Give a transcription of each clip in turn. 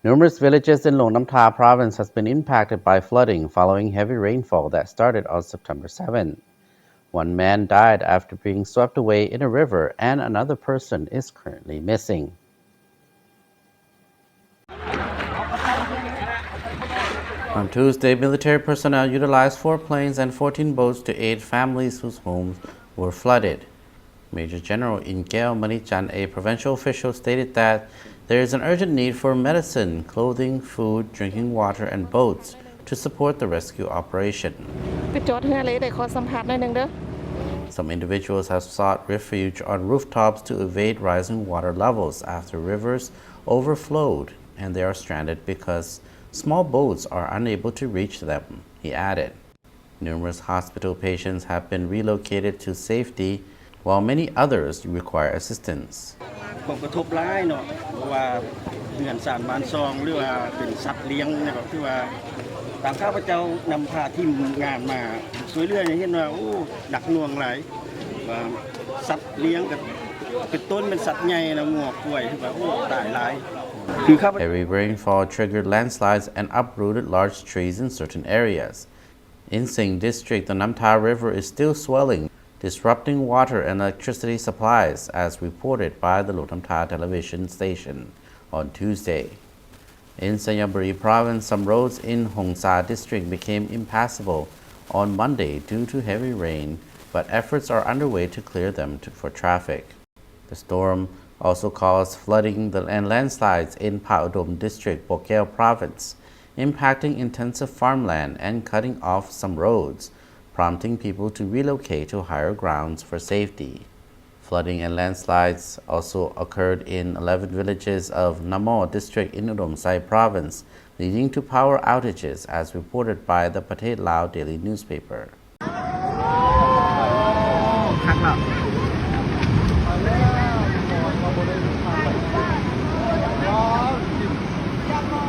Numerous villages in Luang Nam Ta province has been impacted by flooding following heavy rainfall that started on September 7. One man died after being swept away in a river and another person is currently missing. On Tuesday, military personnel utilized 4 planes and 14 boats to aid families whose homes were flooded. Major General Inkeo Manichan, a provincial official, stated that there is an urgent need for medicine, clothing, food, drinking water, and boats to support the rescue operation. Some individuals have sought refuge on rooftops to evade rising water levels after rivers overflowed, and they are stranded because small boats are unable to reach them, he added. Numerous hospital patients have been relocated to safety, while many others require assistance. ผลกระทบร้ายเนาะเพราะว่าเหือนสารบานซองหรือว่าเป็นสัตว์เลี้ยงนะครับที่ว่าตามข้าพเจ้านำพาทีมงานมาช่วยเหลืออย่างเช่นว่าโอ้หนักหน่วงหลายว่าสัตว์เลี้ยงกับเป็นต้นเป็นสัตว์ใหญ่นะงัวป่วยที่ว่าโอ้ตายหลาย Heavy rainfall triggered landslides and uprooted large trees in certain areas. In Sing District, the Nam Ta River is still swelling, disrupting water and electricity supplies, as reported by the Luang Nam Ta television station on Tuesday. In Sayaburi Province, some roads in Hong Sa District became impassable on Monday due to heavy rain, but efforts are underway to clear them for traffic. The storm also caused flooding and landslides in Pa Udom District, Bokeo Province, impacting intensive farmland and cutting off some roads, prompting people to relocate to higher grounds for safety. Flooding and landslides also occurred in 11 villages of Namo District in Udom Sai Province, leading to power outages, as reported by the Pathet Lao daily newspaper.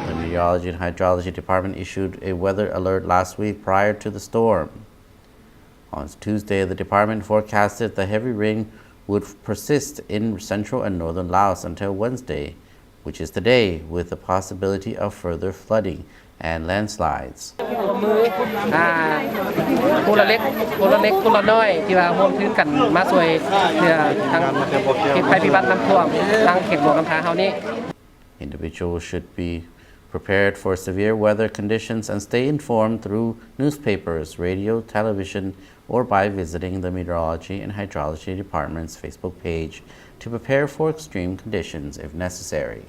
The Meteorology and Hydrology Department issued a weather alert last week prior to the storm. On Tuesday, the department forecasted the heavy rain would persist in central and northern Laos until Wednesday, which is today, with the possibility of further flooding and landslides. Individuals should be prepared for severe weather conditions and stay informed through newspapers, radio, television, or by visiting the Meteorology and Hydrology Department's Facebook page to prepare for extreme conditions if necessary.